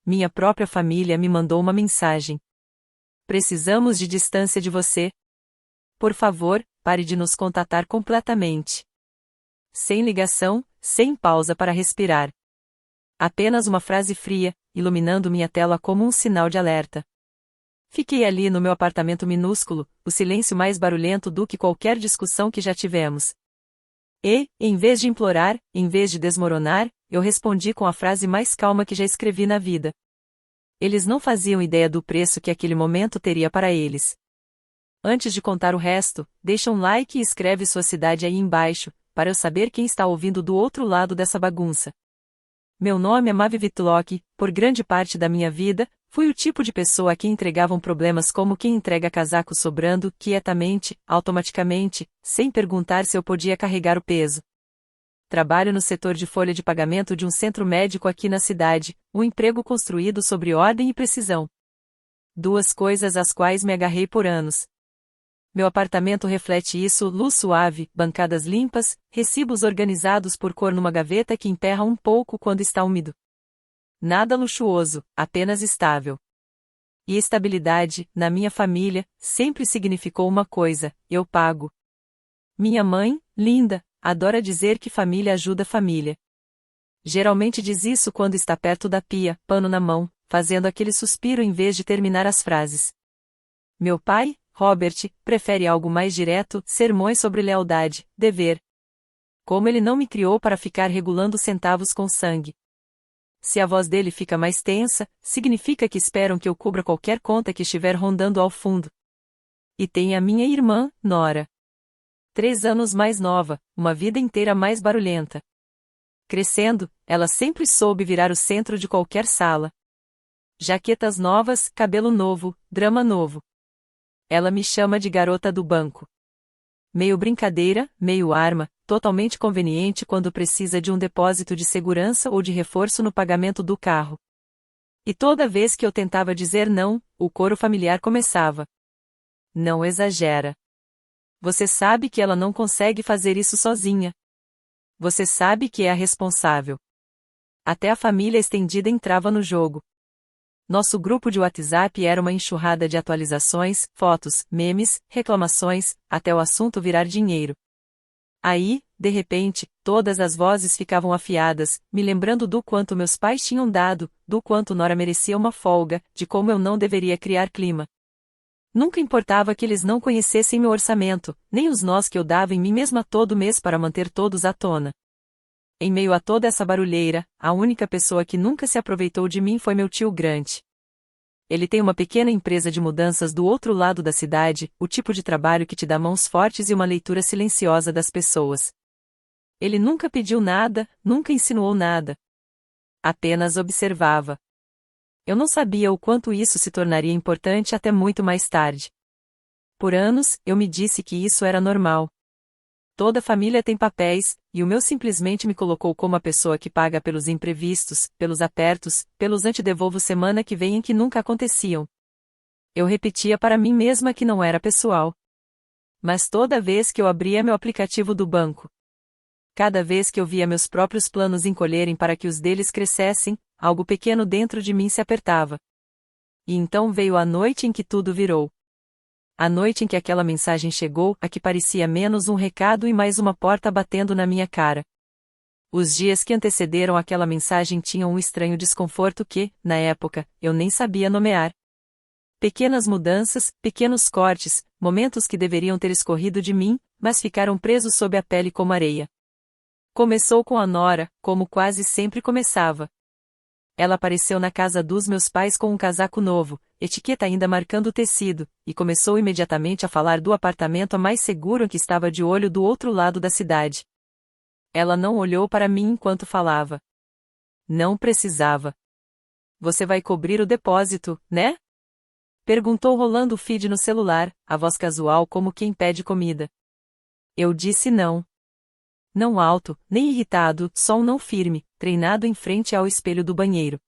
minha própria família me mandou uma mensagem. Precisamos de distância de você. Por favor, pare de nos contatar completamente. Sem ligação, sem pausa para respirar. Apenas uma frase fria, iluminando minha tela como um sinal de alerta. Fiquei ali no meu apartamento minúsculo, o silêncio mais barulhento do que qualquer discussão que já tivemos. E, em vez de implorar, em vez de desmoronar, eu respondi com a frase mais calma que já escrevi na vida. Eles não faziam ideia do preço que aquele momento teria para eles. Antes de contar o resto, deixa um like e escreve sua cidade aí embaixo, para eu saber quem está ouvindo do outro lado dessa bagunça. Meu nome é Mavi Vitlock. Por grande parte da minha vida, fui o tipo de pessoa a quem entregavam problemas como quem entrega casaco sobrando, quietamente, automaticamente, sem perguntar se eu podia carregar o peso. Trabalho no setor de folha de pagamento de um centro médico aqui na cidade, um emprego construído sobre ordem e precisão. Duas coisas às quais me agarrei por anos. Meu apartamento reflete isso: luz suave, bancadas limpas, recibos organizados por cor numa gaveta que emperra um pouco quando está úmido. Nada luxuoso, apenas estável. E estabilidade, na minha família, sempre significou uma coisa: eu pago. Minha mãe, linda, adora dizer que família ajuda família. Geralmente diz isso quando está perto da pia, pano na mão, fazendo aquele suspiro em vez de terminar as frases. Meu pai, Robert, prefere algo mais direto: sermões sobre lealdade, dever. Como ele não me criou para ficar regulando centavos com sangue. Se a voz dele fica mais tensa, significa que esperam que eu cubra qualquer conta que estiver rondando ao fundo. E tem a minha irmã, Nora. 3 anos mais nova, uma vida inteira mais barulhenta. Crescendo, ela sempre soube virar o centro de qualquer sala. Jaquetas novas, cabelo novo, drama novo. Ela me chama de garota do banco. Meio brincadeira, meio arma, totalmente conveniente quando precisa de um depósito de segurança ou de reforço no pagamento do carro. E toda vez que eu tentava dizer não, o coro familiar começava. Não exagera. Você sabe que ela não consegue fazer isso sozinha. Você sabe que é a responsável. Até a família estendida entrava no jogo. Nosso grupo de WhatsApp era uma enxurrada de atualizações, fotos, memes, reclamações, até o assunto virar dinheiro. Aí, de repente, todas as vozes ficavam afiadas, me lembrando do quanto meus pais tinham dado, do quanto Nora merecia uma folga, de como eu não deveria criar clima. Nunca importava que eles não conhecessem meu orçamento, nem os nós que eu dava em mim mesma todo mês para manter todos à tona. Em meio a toda essa barulheira, a única pessoa que nunca se aproveitou de mim foi meu tio Grant. Ele tem uma pequena empresa de mudanças do outro lado da cidade, o tipo de trabalho que te dá mãos fortes e uma leitura silenciosa das pessoas. Ele nunca pediu nada, nunca insinuou nada. Apenas observava. Eu não sabia o quanto isso se tornaria importante até muito mais tarde. Por anos, eu me disse que isso era normal. Toda família tem papéis, e o meu simplesmente me colocou como a pessoa que paga pelos imprevistos, pelos apertos, pelos antedevolvo semana que vem em que nunca aconteciam. Eu repetia para mim mesma que não era pessoal. Mas toda vez que eu abria meu aplicativo do banco, cada vez que eu via meus próprios planos encolherem para que os deles crescessem, algo pequeno dentro de mim se apertava. E então veio a noite em que tudo virou. A noite em que aquela mensagem chegou, a que parecia menos um recado e mais uma porta batendo na minha cara. Os dias que antecederam aquela mensagem tinham um estranho desconforto que, na época, eu nem sabia nomear. Pequenas mudanças, pequenos cortes, momentos que deveriam ter escorrido de mim, mas ficaram presos sob a pele como areia. Começou com a Nora, como quase sempre começava. Ela apareceu na casa dos meus pais com um casaco novo, etiqueta ainda marcando o tecido, e começou imediatamente a falar do apartamento mais seguro em que estava de olho do outro lado da cidade. Ela não olhou para mim enquanto falava. Não precisava. Você vai cobrir o depósito, né? Perguntou rolando o feed no celular, a voz casual como quem pede comida. Eu disse não. Não alto, nem irritado, só um não firme, treinado em frente ao espelho do banheiro.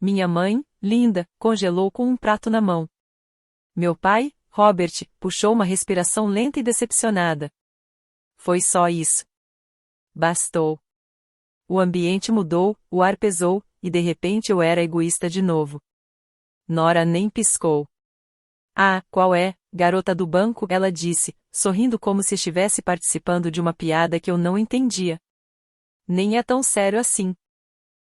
Minha mãe, linda, congelou com um prato na mão. Meu pai, Robert, puxou uma respiração lenta e decepcionada. Foi só isso. Bastou. O ambiente mudou, o ar pesou, e de repente eu era egoísta de novo. Nora nem piscou. Ah, qual é, garota do banco? Ela disse, sorrindo como se estivesse participando de uma piada que eu não entendia. Nem é tão sério assim.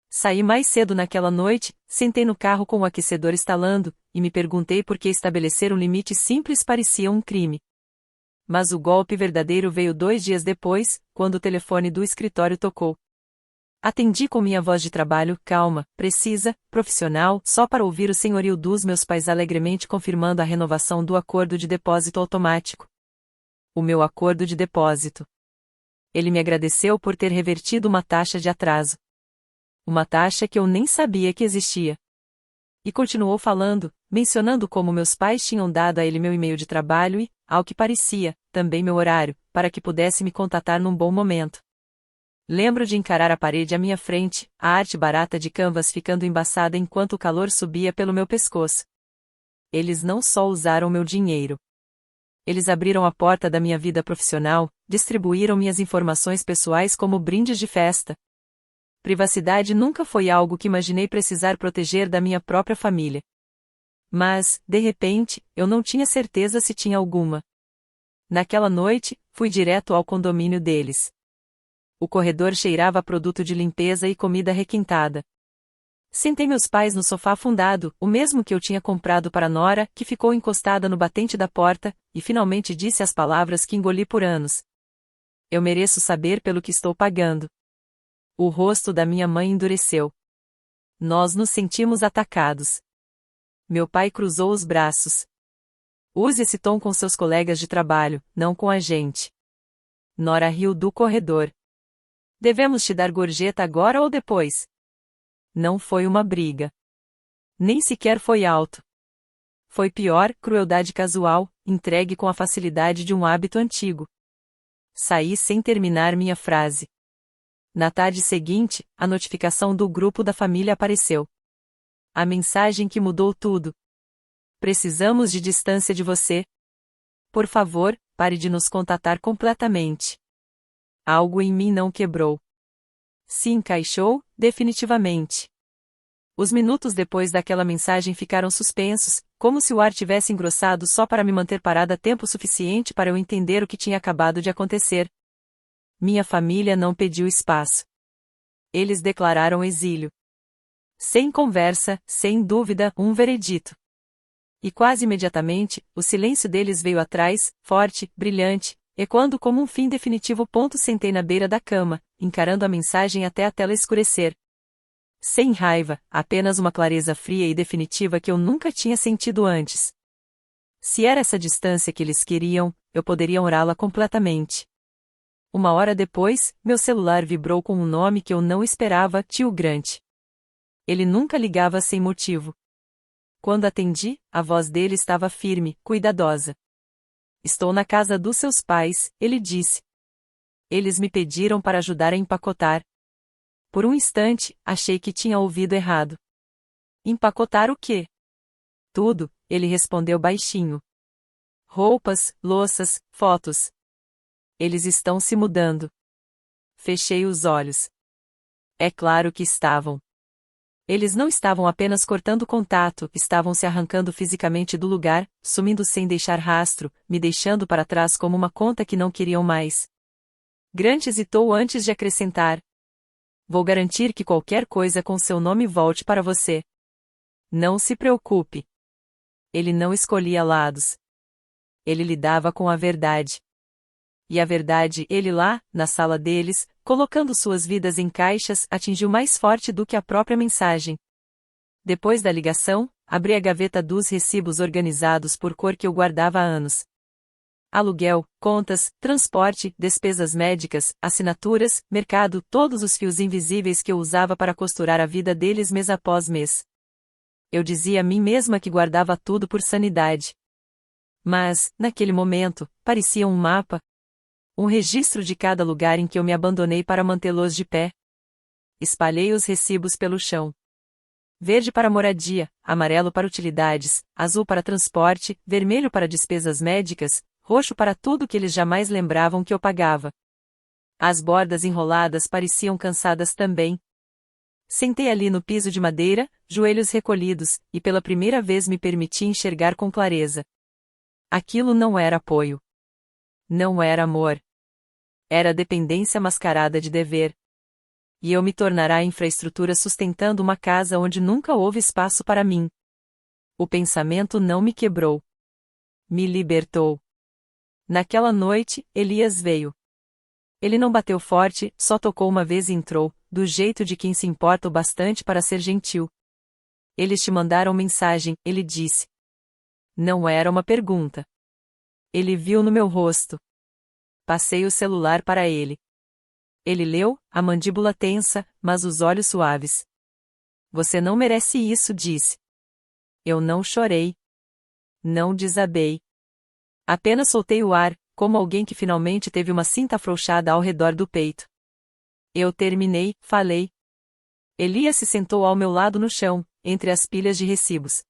Saí mais cedo naquela noite, sentei no carro com o aquecedor instalando, e me perguntei por que estabelecer um limite simples parecia um crime. Mas o golpe verdadeiro veio 2 dias depois, quando o telefone do escritório tocou. Atendi com minha voz de trabalho, calma, precisa, profissional, só para ouvir o senhorio dos meus pais alegremente confirmando a renovação do acordo de depósito automático. O meu acordo de depósito. Ele me agradeceu por ter revertido uma taxa de atraso. Uma taxa que eu nem sabia que existia. E continuou falando, mencionando como meus pais tinham dado a ele meu e-mail de trabalho e, ao que parecia, também meu horário, para que pudesse me contatar num bom momento. Lembro de encarar a parede à minha frente, a arte barata de canvas ficando embaçada enquanto o calor subia pelo meu pescoço. Eles não só usaram meu dinheiro. Eles abriram a porta da minha vida profissional, distribuíram minhas informações pessoais como brindes de festa. Privacidade nunca foi algo que imaginei precisar proteger da minha própria família. Mas, de repente, eu não tinha certeza se tinha alguma. Naquela noite, fui direto ao condomínio deles. O corredor cheirava a produto de limpeza e comida requentada. Sentei meus pais no sofá afundado, o mesmo que eu tinha comprado para Nora, que ficou encostada no batente da porta, e finalmente disse as palavras que engoli por anos. Eu mereço saber pelo que estou pagando. O rosto da minha mãe endureceu. Nós nos sentimos atacados. Meu pai cruzou os braços. Use esse tom com seus colegas de trabalho, não com a gente. Nora riu do corredor. Devemos te dar gorjeta agora ou depois? Não foi uma briga. Nem sequer foi alto. Foi pior, crueldade casual, entregue com a facilidade de um hábito antigo. Saí sem terminar minha frase. Na tarde seguinte, a notificação do grupo da família apareceu. A mensagem que mudou tudo. Precisamos de distância de você. Por favor, pare de nos contatar completamente. Algo em mim não quebrou. Se encaixou, definitivamente. Os minutos depois daquela mensagem ficaram suspensos, como se o ar tivesse engrossado só para me manter parada tempo suficiente para eu entender o que tinha acabado de acontecer. Minha família não pediu espaço. Eles declararam exílio. Sem conversa, sem dúvida, um veredito. E quase imediatamente, o silêncio deles veio atrás, forte, brilhante, ecoando como um fim definitivo. Sentei na beira da cama, encarando a mensagem até a tela escurecer. Sem raiva, apenas uma clareza fria e definitiva que eu nunca tinha sentido antes. Se era essa distância que eles queriam, eu poderia honrá-la completamente. 1 hora depois, meu celular vibrou com um nome que eu não esperava, tio Grant. Ele nunca ligava sem motivo. Quando atendi, a voz dele estava firme, cuidadosa. Estou na casa dos seus pais, ele disse. Eles me pediram para ajudar a empacotar. Por um instante, achei que tinha ouvido errado. Empacotar o quê? Tudo, ele respondeu baixinho. Roupas, louças, fotos. Eles estão se mudando. Fechei os olhos. É claro que estavam. Eles não estavam apenas cortando contato, estavam se arrancando fisicamente do lugar, sumindo sem deixar rastro, me deixando para trás como uma conta que não queriam mais. Grant hesitou antes de acrescentar. Vou garantir que qualquer coisa com seu nome volte para você. Não se preocupe. Ele não escolhia lados. Ele lidava com a verdade. E a verdade, ele lá, na sala deles, colocando suas vidas em caixas, atingiu mais forte do que a própria mensagem. Depois da ligação, abri a gaveta dos recibos organizados por cor que eu guardava há anos. Aluguel, contas, transporte, despesas médicas, assinaturas, mercado, todos os fios invisíveis que eu usava para costurar a vida deles mês após mês. Eu dizia a mim mesma que guardava tudo por sanidade. Mas, naquele momento, parecia um mapa. Um registro de cada lugar em que eu me abandonei para mantê-los de pé. Espalhei os recibos pelo chão. Verde para moradia, amarelo para utilidades, azul para transporte, vermelho para despesas médicas, roxo para tudo que eles jamais lembravam que eu pagava. As bordas enroladas pareciam cansadas também. Sentei ali no piso de madeira, joelhos recolhidos, e pela primeira vez me permiti enxergar com clareza. Aquilo não era apoio. Não era amor. Era dependência mascarada de dever. E eu me tornará a infraestrutura sustentando uma casa onde nunca houve espaço para mim. O pensamento não me quebrou. Me libertou. Naquela noite, Elias veio. Ele não bateu forte, só tocou uma vez e entrou, do jeito de quem se importa o bastante para ser gentil. Eles te mandaram mensagem, ele disse. Não era uma pergunta. Ele viu no meu rosto. Passei o celular para ele. Ele leu, a mandíbula tensa, mas os olhos suaves. Você não merece isso, disse. Eu não chorei. Não desabei. Apenas soltei o ar, como alguém que finalmente teve uma cinta afrouxada ao redor do peito. Eu terminei, falei. Elias se sentou ao meu lado no chão, entre as pilhas de recibos.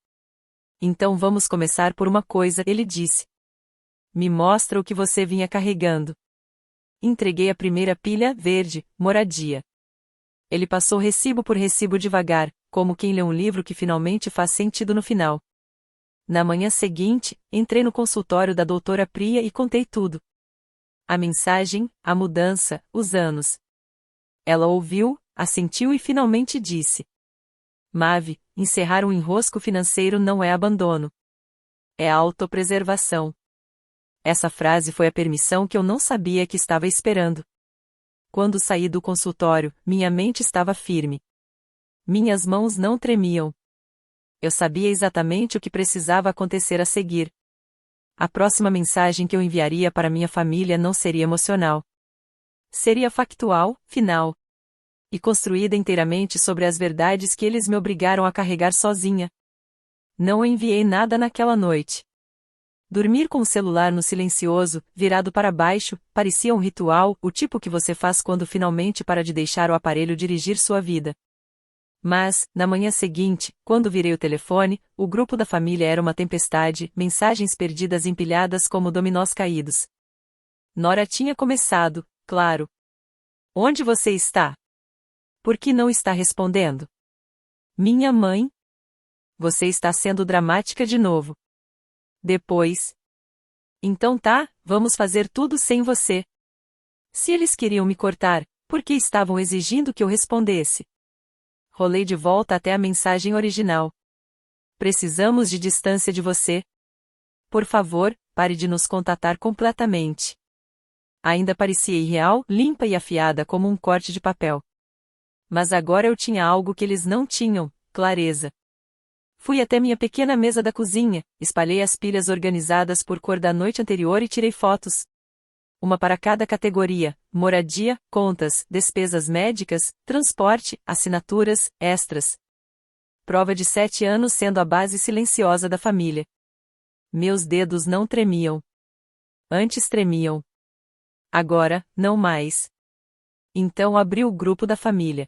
Então vamos começar por uma coisa, ele disse. Me mostra o que você vinha carregando. Entreguei a primeira pilha, verde, moradia. Ele passou recibo por recibo devagar, como quem lê um livro que finalmente faz sentido no final. Na manhã seguinte, entrei no consultório da doutora Priya e contei tudo. A mensagem, a mudança, os anos. Ela ouviu, assentiu e finalmente disse. Mavi, encerrar um enrosco financeiro não é abandono. É autopreservação. Essa frase foi a permissão que eu não sabia que estava esperando. Quando saí do consultório, minha mente estava firme. Minhas mãos não tremiam. Eu sabia exatamente o que precisava acontecer a seguir. A próxima mensagem que eu enviaria para minha família não seria emocional. Seria factual, final. E construída inteiramente sobre as verdades que eles me obrigaram a carregar sozinha. Não enviei nada naquela noite. Dormir com o celular no silencioso, virado para baixo, parecia um ritual, o tipo que você faz quando finalmente para de deixar o aparelho dirigir sua vida. Mas, na manhã seguinte, quando virei o telefone, o grupo da família era uma tempestade, mensagens perdidas empilhadas como dominós caídos. Nora tinha começado, claro. Onde você está? Por que não está respondendo? Minha mãe? Você está sendo dramática de novo. Depois. Então tá, vamos fazer tudo sem você. Se eles queriam me cortar, por que estavam exigindo que eu respondesse? Rolei de volta até a mensagem original. Precisamos de distância de você. Por favor, pare de nos contatar completamente. Ainda parecia irreal, limpa e afiada como um corte de papel. Mas agora eu tinha algo que eles não tinham, clareza. Fui até minha pequena mesa da cozinha, espalhei as pilhas organizadas por cor da noite anterior e tirei fotos. Uma para cada categoria: moradia, contas, despesas médicas, transporte, assinaturas, extras. Prova de 7 anos sendo a base silenciosa da família. Meus dedos não tremiam. Antes tremiam. Agora, não mais. Então abri o grupo da família.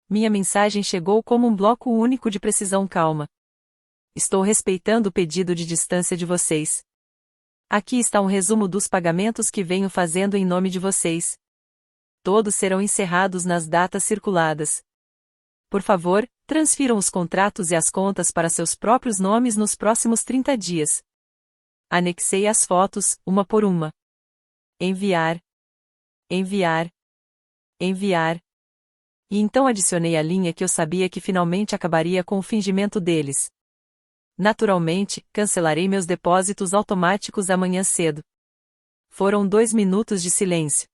Minha mensagem chegou como um bloco único de precisão calma. Estou respeitando o pedido de distância de vocês. Aqui está um resumo dos pagamentos que venho fazendo em nome de vocês. Todos serão encerrados nas datas circuladas. Por favor, transfiram os contratos e as contas para seus próprios nomes nos próximos 30 dias. Anexei as fotos, uma por uma. Enviar. Enviar. Enviar. E então adicionei a linha que eu sabia que finalmente acabaria com o fingimento deles. Naturalmente, cancelarei meus depósitos automáticos amanhã cedo. Foram 2 minutos de silêncio.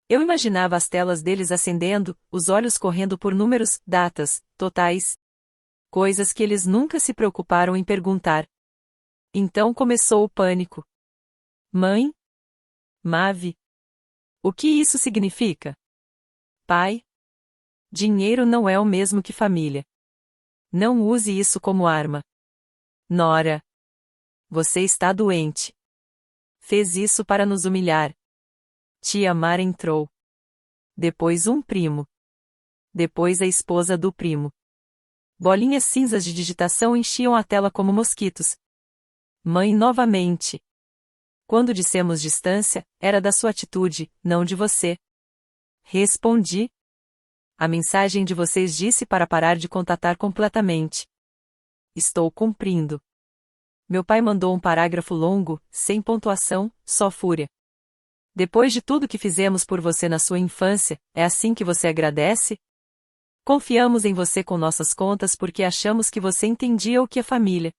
Eu imaginava as telas deles acendendo, os olhos correndo por números, datas, totais. Coisas que eles nunca se preocuparam em perguntar. Então começou o pânico. Mãe? Mavi? O que isso significa? Pai? Dinheiro não é o mesmo que família. Não use isso como arma. Nora. Você está doente. Fez isso para nos humilhar. Tia Mara entrou. Depois um primo. Depois a esposa do primo. Bolinhas cinzas de digitação enchiam a tela como mosquitos. Mãe novamente. Quando dissemos distância, era da sua atitude, não de você. Respondi. A mensagem de vocês disse para parar de contatar completamente. Estou cumprindo. Meu pai mandou um parágrafo longo, sem pontuação, só fúria. Depois de tudo que fizemos por você na sua infância, é assim que você agradece? Confiamos em você com nossas contas porque achamos que você entendia o que é família.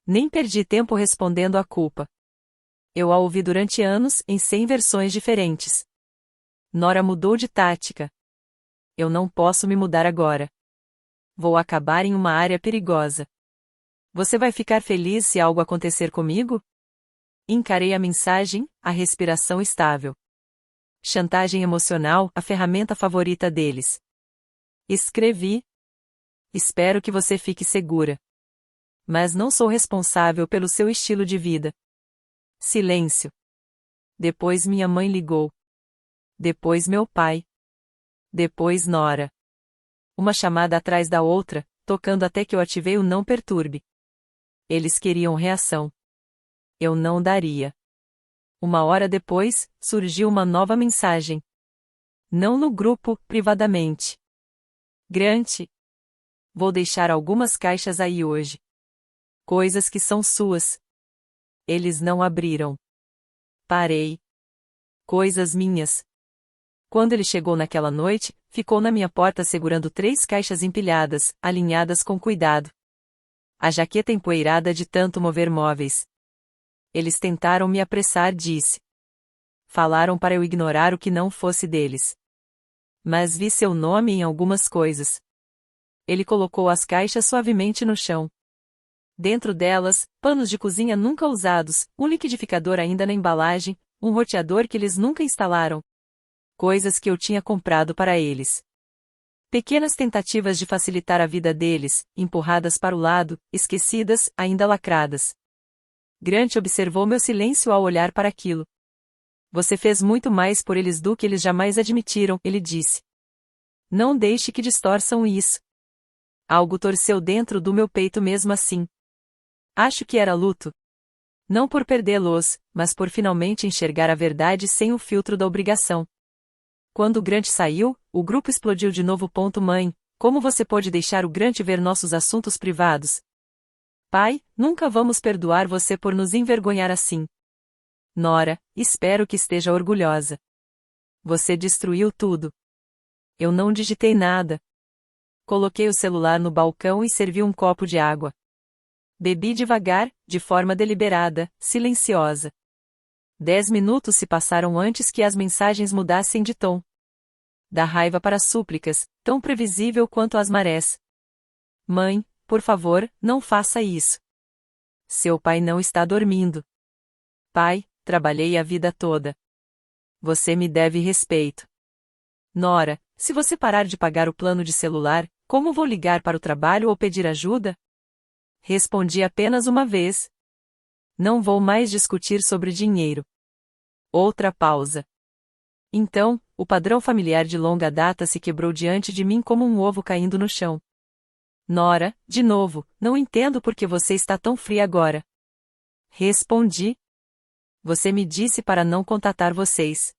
Nem perdi tempo respondendo à culpa. Eu a ouvi durante anos, em 100 versões diferentes. Nora mudou de tática. Eu não posso me mudar agora. Vou acabar em uma área perigosa. Você vai ficar feliz se algo acontecer comigo? Encarei a mensagem, a respiração estável. Chantagem emocional, a ferramenta favorita deles. Escrevi. Espero que você fique segura. Mas não sou responsável pelo seu estilo de vida. Silêncio. Depois minha mãe ligou. Depois meu pai. Depois Nora. Uma chamada atrás da outra, tocando até que eu ativei o não perturbe. Eles queriam reação. Eu não daria. Uma hora depois, surgiu uma nova mensagem. Não no grupo, privadamente. Grant. Vou deixar algumas caixas aí hoje. Coisas que são suas. Eles não abriram. Parei. Coisas minhas. Quando ele chegou naquela noite, ficou na minha porta segurando 3 caixas empilhadas, alinhadas com cuidado. A jaqueta empoeirada de tanto mover móveis. Eles tentaram me apressar, disse. Falaram para eu ignorar o que não fosse deles. Mas vi seu nome em algumas coisas. Ele colocou as caixas suavemente no chão. Dentro delas, panos de cozinha nunca usados, um liquidificador ainda na embalagem, um roteador que eles nunca instalaram. Coisas que eu tinha comprado para eles. Pequenas tentativas de facilitar a vida deles, empurradas para o lado, esquecidas, ainda lacradas. Grant observou meu silêncio ao olhar para aquilo. Você fez muito mais por eles do que eles jamais admitiram, ele disse. Não deixe que distorçam isso. Algo torceu dentro do meu peito mesmo assim. Acho que era luto. Não por perdê-los, mas por finalmente enxergar a verdade sem o filtro da obrigação. Quando Grant saiu, o grupo explodiu de novo. Mãe, como você pôde deixar o Grant ver nossos assuntos privados? Pai, nunca vamos perdoar você por nos envergonhar assim. Nora, espero que esteja orgulhosa. Você destruiu tudo. Eu não digitei nada. Coloquei o celular no balcão e servi um copo de água. Bebi devagar, de forma deliberada, silenciosa. 10 minutos se passaram antes que as mensagens mudassem de tom. Da raiva para súplicas, tão previsível quanto as marés. Mãe, por favor, não faça isso. Seu pai não está dormindo. Pai, trabalhei a vida toda. Você me deve respeito. Nora, se você parar de pagar o plano de celular, como vou ligar para o trabalho ou pedir ajuda? Respondi apenas uma vez. Não vou mais discutir sobre dinheiro. Outra pausa. Então, o padrão familiar de longa data se quebrou diante de mim como um ovo caindo no chão. Nora, de novo, não entendo por que você está tão fria agora. Respondi. Você me disse para não contatar vocês.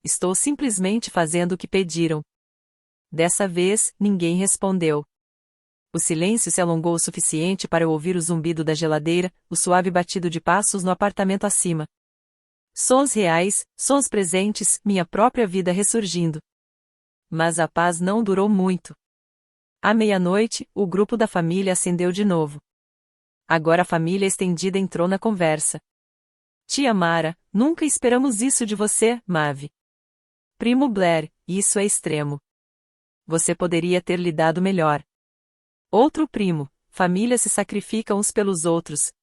Estou simplesmente fazendo o que pediram. Dessa vez, ninguém respondeu. O silêncio se alongou o suficiente para eu ouvir o zumbido da geladeira, o suave batido de passos no apartamento acima. Sons reais, sons presentes, minha própria vida ressurgindo. Mas a paz não durou muito. À meia-noite, o grupo da família acendeu de novo. Agora a família estendida entrou na conversa. Tia Mara, nunca esperamos isso de você, Maeve. Primo Blair, isso é extremo. Você poderia ter lidado melhor. Outro primo, família se sacrifica uns pelos outros.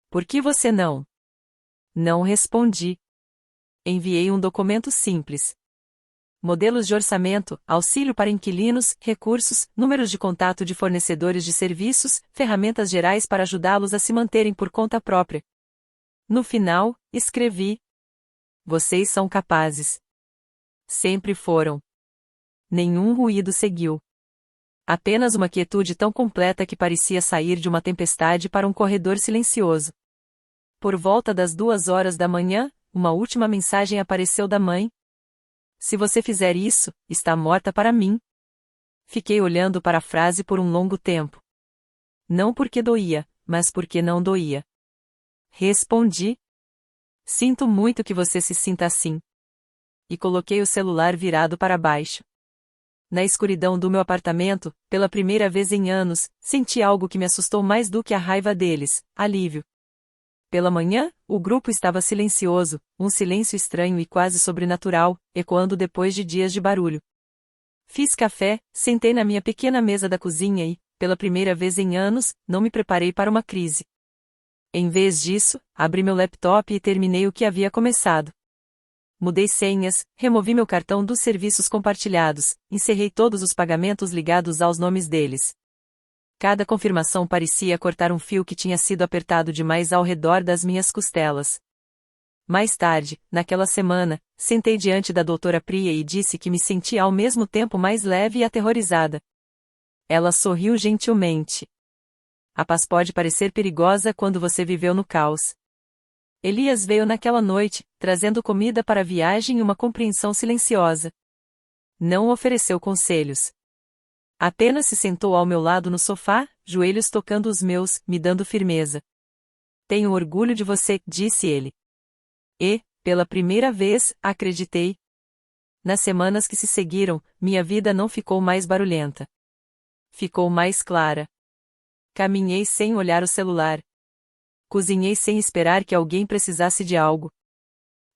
Por que você não? Não respondi. Enviei um documento simples. Modelos de orçamento, auxílio para inquilinos, recursos, números de contato de fornecedores de serviços, ferramentas gerais para ajudá-los a se manterem por conta própria. No final, escrevi: vocês são capazes. Sempre foram. Nenhum ruído seguiu. Apenas uma quietude tão completa que parecia sair de uma tempestade para um corredor silencioso. Por volta das 2 horas da manhã, uma última mensagem apareceu da mãe. Se você fizer isso, está morta para mim. Fiquei olhando para a frase por um longo tempo. Não porque doía, mas porque não doía. Respondi. Sinto muito que você se sinta assim. E coloquei o celular virado para baixo. Na escuridão do meu apartamento, pela primeira vez em anos, senti algo que me assustou mais do que a raiva deles: alívio. Pela manhã, o grupo estava silencioso, um silêncio estranho e quase sobrenatural, ecoando depois de dias de barulho. Fiz café, sentei na minha pequena mesa da cozinha e, pela primeira vez em anos, não me preparei para uma crise. Em vez disso, abri meu laptop e terminei o que havia começado. Mudei senhas, removi meu cartão dos serviços compartilhados, encerrei todos os pagamentos ligados aos nomes deles. Cada confirmação parecia cortar um fio que tinha sido apertado demais ao redor das minhas costelas. Mais tarde, naquela semana, sentei diante da doutora Priya e disse que me sentia ao mesmo tempo mais leve e aterrorizada. Ela sorriu gentilmente. A paz pode parecer perigosa quando você viveu no caos. Elias veio naquela noite, trazendo comida para a viagem e uma compreensão silenciosa. Não ofereceu conselhos. Apenas se sentou ao meu lado no sofá, joelhos tocando os meus, me dando firmeza. Tenho orgulho de você, disse ele. E, pela primeira vez, acreditei. Nas semanas que se seguiram, minha vida não ficou mais barulhenta. Ficou mais clara. Caminhei sem olhar o celular. Cozinhei sem esperar que alguém precisasse de algo.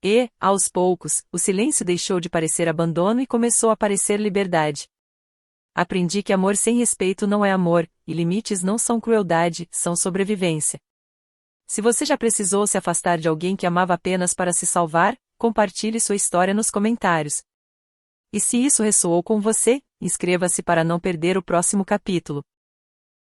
E, aos poucos, o silêncio deixou de parecer abandono e começou a parecer liberdade. Aprendi que amor sem respeito não é amor, e limites não são crueldade, são sobrevivência. Se você já precisou se afastar de alguém que amava apenas para se salvar, compartilhe sua história nos comentários. E se isso ressoou com você, inscreva-se para não perder o próximo capítulo.